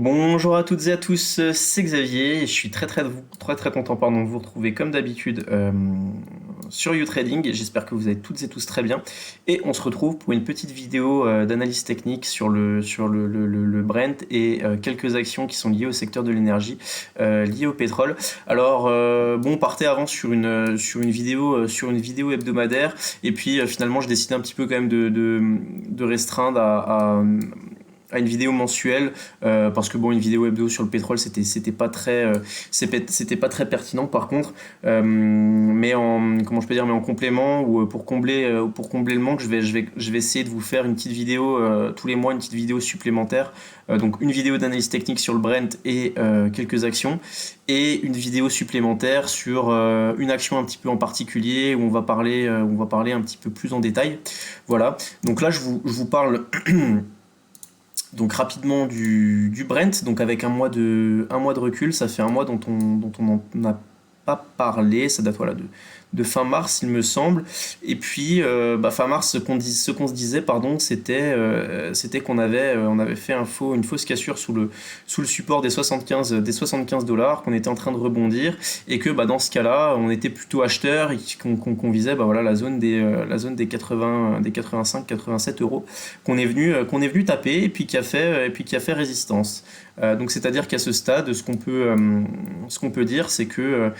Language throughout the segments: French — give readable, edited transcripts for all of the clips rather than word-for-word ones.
Bonjour à toutes et à tous, c'est Xavier et je suis très content pardon, de vous retrouver comme d'habitude sur YouTrading. J'espère que vous allez toutes et tous très bien et on se retrouve pour une petite vidéo d'analyse technique sur le Brent et quelques actions qui sont liées au secteur de l'énergie, liées au pétrole. Alors bon, on partait avant sur une vidéo hebdomadaire et puis finalement je décidé un petit peu quand même de restreindre à une vidéo mensuelle parce que bon, une vidéo hebdo sur le pétrole c'était pas très c'était pas très pertinent par contre, mais en comment je peux dire, mais en complément ou pour combler le manque, je vais essayer de vous faire une petite vidéo tous les mois, une petite vidéo supplémentaire, donc une vidéo d'analyse technique sur le Brent et quelques actions, et une vidéo supplémentaire sur une action un petit peu en particulier où on va parler un petit peu plus en détail. Voilà, donc là je vous parle donc rapidement du Brent, donc avec un mois de recul. Ça fait un mois dont on n'en a pas parlé, ça date voilà, de fin mars il me semble. Et puis fin mars, ce qu'on se disait, pardon, c'était qu'on avait fait une fausse cassure sous le support des 75 dollars, qu'on était en train de rebondir, et que dans ce cas-là on était plutôt acheteur et qu'on visait voilà, la zone des 80, des 85, 87 euros qu'on est venu taper, et puis qui a fait résistance. Donc c'est-à-dire qu'à ce stade, ce qu'on peut dire, c'est que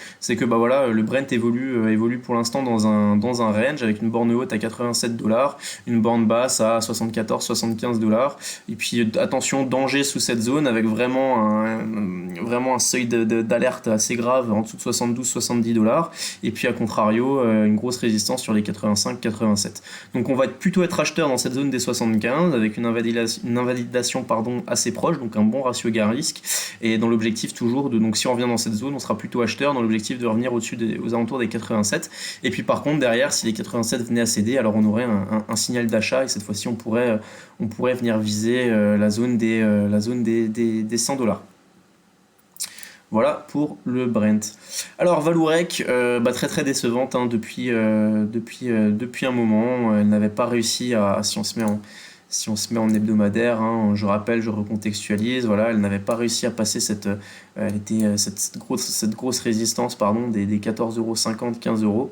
voilà, le Brent évolue pour l'instant dans un range avec une borne haute à 87 dollars, une borne basse à 74-75 dollars. Et puis attention, danger sous cette zone avec vraiment un seuil d'alerte assez grave en dessous de 72-70 dollars. Et puis à contrario, une grosse résistance sur les 85-87. Donc on va plutôt être acheteur dans cette zone des 75 avec une invalidation pardon, assez proche, donc un bon ratio gain-risque. Et dans l'objectif toujours donc si on revient dans cette zone, on sera plutôt acheteur dans l'objectif de revenir aux alentours des 87. Et puis par contre, derrière, si les 87 venaient à céder, alors on aurait un signal d'achat, et cette fois-ci on pourrait venir viser la zone des 100 dollars. Voilà pour le Brent. Alors Valourec, très décevante, hein, depuis un moment. Elle n'avait pas réussi si on se met en hebdomadaire, hein. Je rappelle, je recontextualise, voilà, elle n'avait pas réussi à passer cette grosse résistance, pardon, des 14,50 €, 15 euros.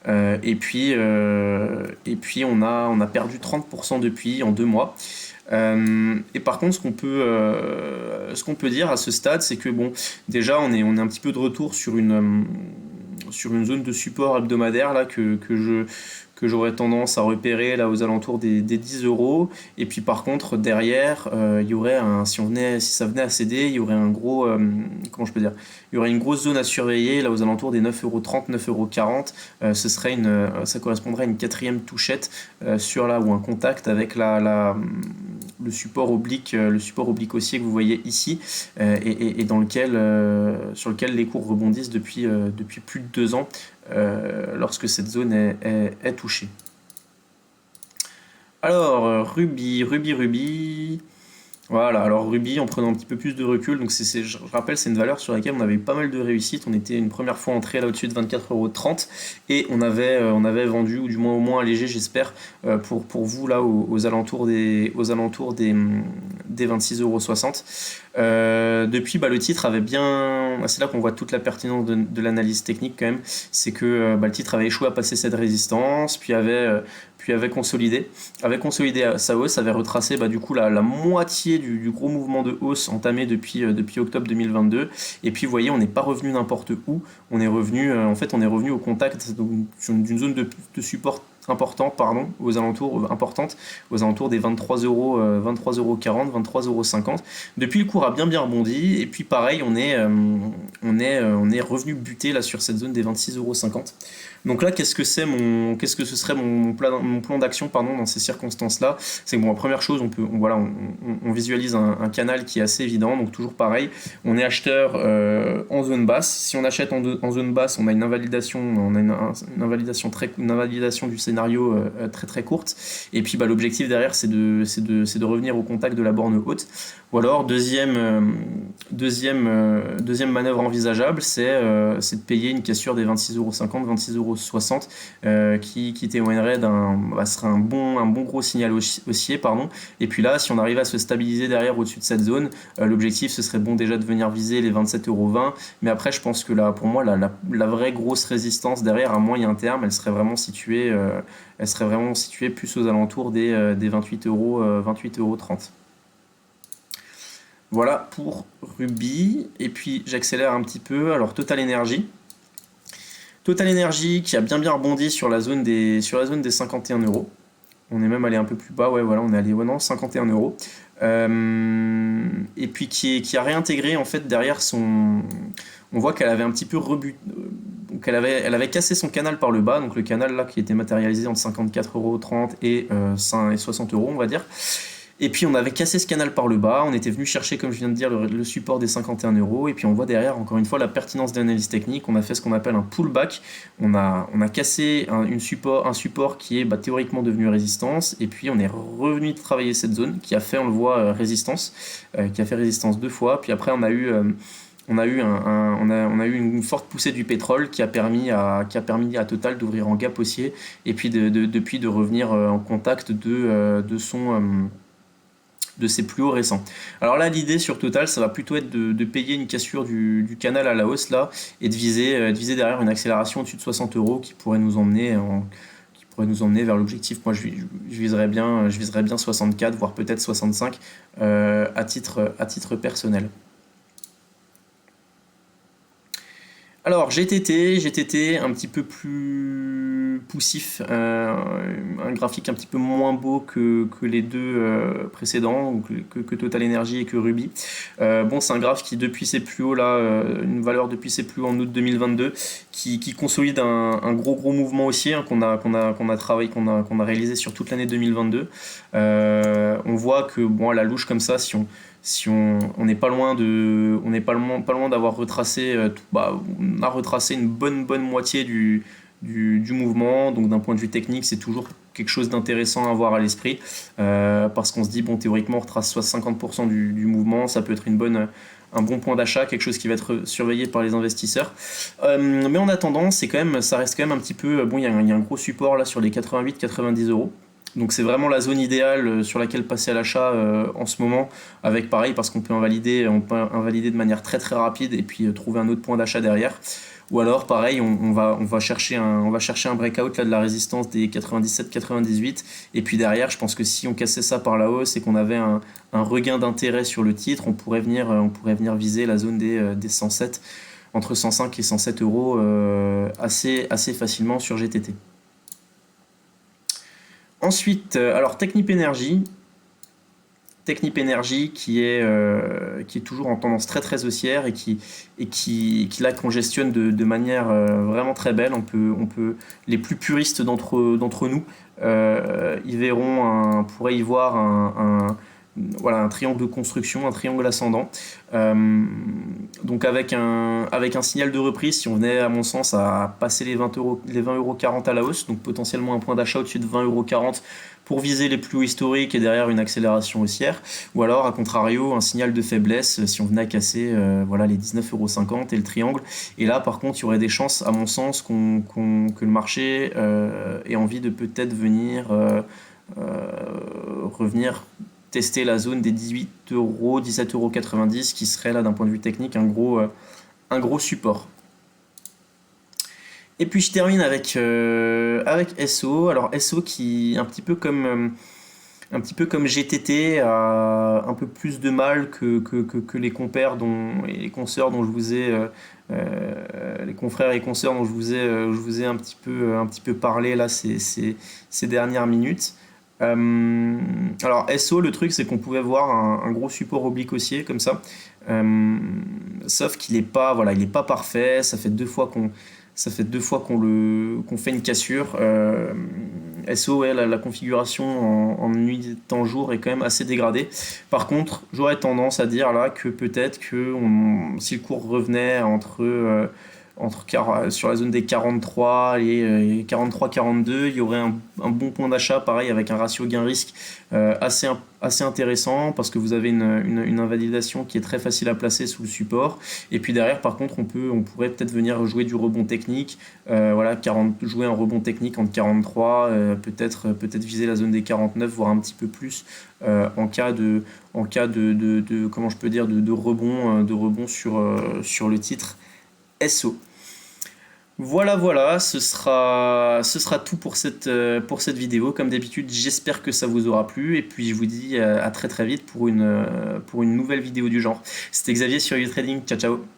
Et puis on a perdu 30% depuis en 2 mois. Et par contre, ce qu'on peut dire à ce stade, c'est que bon, déjà on est un petit peu de retour sur une zone de support hebdomadaire là que j'aurais tendance à repérer là aux alentours des 10 euros. Et puis par contre, derrière, il y aurait si ça venait à céder, il y aurait un gros, comment je peux dire, il y aurait une grosse zone à surveiller là aux alentours des 9,30 €, 9,40 €. Ça correspondrait à une quatrième touchette sur là ou un contact avec le support oblique haussier que vous voyez ici, et sur lequel les cours rebondissent depuis plus de 2 ans, lorsque cette zone est touchée. Alors, Ruby. Voilà, alors Ruby, en prenant un petit peu plus de recul, donc je rappelle, c'est une valeur sur laquelle on avait eu pas mal de réussite. On était une première fois entré là au-dessus de 24,30 € et on avait vendu, ou du moins au moins allégé, j'espère, pour vous là aux alentours des 26,60 €. Depuis, le titre avait bien. C'est là qu'on voit toute la pertinence de l'analyse technique quand même. C'est que le titre avait échoué à passer cette résistance, puis avait consolidé sa hausse, avait retracé du coup la moitié du gros mouvement de hausse entamé depuis octobre 2022. Et puis vous voyez, on n'est pas revenu n'importe où, on est revenu au contact d'une zone de support importante, pardon, aux alentours des 23 euros, 23,40 €, 23,50 €. Depuis, le cours a bien rebondi, et puis pareil, on est revenu buter là sur cette zone des 26,50 €. Donc là, qu'est-ce que ce serait mon plan d'action, pardon, dans ces circonstances-là? C'est que bon, la première chose, on visualise un canal qui est assez évident. Donc toujours pareil, on est acheteur en zone basse. Si on achète en zone basse, on a une invalidation, une invalidation du scénario très courte. Et puis l'objectif derrière, c'est de revenir au contact de la borne haute. Ou alors deuxième manœuvre envisageable, c'est de payer une cassure des 26,50 €, 4,60 qui témoignerait serait un bon gros signal haussier, pardon. Et puis là, si on arrive à se stabiliser derrière au-dessus de cette zone, l'objectif ce serait bon déjà de venir viser les 27,20 €. Mais après, je pense que là, pour moi, la vraie grosse résistance derrière à moyen terme, elle serait vraiment située plus aux alentours des 28 €, 28,30 €. Voilà pour Ruby. Et puis j'accélère un petit peu. Alors Total Energy. Total Energy qui a bien rebondi sur la zone des 51 €. On est même allé un peu plus bas. Ouais, voilà, on est allé 51 €. Et puis qui a réintégré en fait derrière son. On voit qu'elle avait un petit peu donc elle avait cassé son canal par le bas, donc le canal là qui était matérialisé entre 54,30 € et 60 €, on va dire. Et puis on avait cassé ce canal par le bas, on était venu chercher, comme je viens de dire, le support des 51 €, et puis on voit derrière, encore une fois, la pertinence de l'analyse technique. On a fait ce qu'on appelle un pullback, on a cassé un support qui est théoriquement devenu résistance, et puis on est revenu travailler cette zone, qui a fait, on le voit, résistance, qui a fait résistance 2 fois, puis après on a eu une forte poussée du pétrole qui a permis à Total d'ouvrir en gap haussier, et puis depuis de revenir en contact de ses plus hauts récents. Alors là, l'idée sur Total, ça va plutôt être de payer une cassure du canal à la hausse là, et de viser derrière une accélération au-dessus de 60 € qui pourrait nous emmener vers l'objectif. Moi, je viserais bien 64, voire peut-être 65 à titre personnel. Alors GTT un petit peu plus poussif, un graphique un petit peu moins beau que les deux précédents, que Total Energy et que Ruby. Bon, c'est un graphe qui depuis ses plus hauts là, une valeur depuis ses plus hauts en août 2022, qui consolide un gros mouvement haussier, hein, qu'on a réalisé sur toute l'année 2022. On voit que bon, à la louche comme ça, si on n'est pas loin d'avoir retracé, on a retracé une bonne moitié du mouvement. Donc d'un point de vue technique, c'est toujours quelque chose d'intéressant à avoir à l'esprit, parce qu'on se dit, bon, théoriquement on retrace soit 50% du mouvement, ça peut être un bon point d'achat, quelque chose qui va être surveillé par les investisseurs. Mais en attendant, ça reste quand même un petit peu, bon, il y a un gros support là sur les 88-90 €. Donc c'est vraiment la zone idéale sur laquelle passer à l'achat en ce moment, avec pareil, parce qu'on peut invalider de manière très rapide et puis trouver un autre point d'achat derrière. Ou alors pareil, on va chercher un breakout là de la résistance des 97-98, et puis derrière, je pense que si on cassait ça par la hausse et qu'on avait un regain d'intérêt sur le titre, on pourrait venir viser la zone des 107, entre 105 et 107 € assez facilement sur GTT. Ensuite, alors Technip Energy qui est toujours en tendance très haussière, et qui là congestionne de manière vraiment très belle. Les plus puristes d'entre nous, pourraient y voir un triangle de construction, un triangle ascendant. Donc avec un signal de reprise, si on venait, à mon sens, à passer les 20,40 € à la hausse, donc potentiellement un point d'achat au-dessus de 20,40 € pour viser les plus hauts historiques et derrière une accélération haussière, ou alors à contrario un signal de faiblesse si on venait à casser les 19,50 € et le triangle. Et là par contre il y aurait des chances, à mon sens, que le marché ait envie de peut-être revenir tester la zone des 18 €, 17,90 €, qui serait là d'un point de vue technique un gros support. Et puis je termine avec SO. Alors SO qui, un petit peu comme GTT, a un peu plus de mal que les compères et les consoeurs dont je vous ai les confrères et consoeurs dont je vous ai un petit peu parlé là ces dernières minutes. Alors SO, le truc c'est qu'on pouvait voir un gros support oblique haussier comme ça, sauf qu'il est pas parfait. Ça fait deux fois qu'on fait une cassure. SO, la configuration en nuit temps jour est quand même assez dégradée. Par contre, j'aurais tendance à dire là que peut-être que si le cours revenait entre sur la zone des 43 et 43-42, il y aurait un bon point d'achat, pareil, avec un ratio gain-risque assez intéressant, parce que vous avez une invalidation qui est très facile à placer sous le support. Et puis derrière, par contre, on pourrait peut-être venir jouer du rebond technique, voilà, jouer un rebond technique entre 43, peut-être viser la zone des 49, voire un petit peu plus, en cas de comment je peux dire, de rebond sur le titre SO. Voilà, ce sera tout pour cette vidéo. Comme d'habitude, j'espère que ça vous aura plu. Et puis je vous dis à très très vite pour une nouvelle vidéo du genre. C'était Xavier sur YouTrading. Ciao ciao.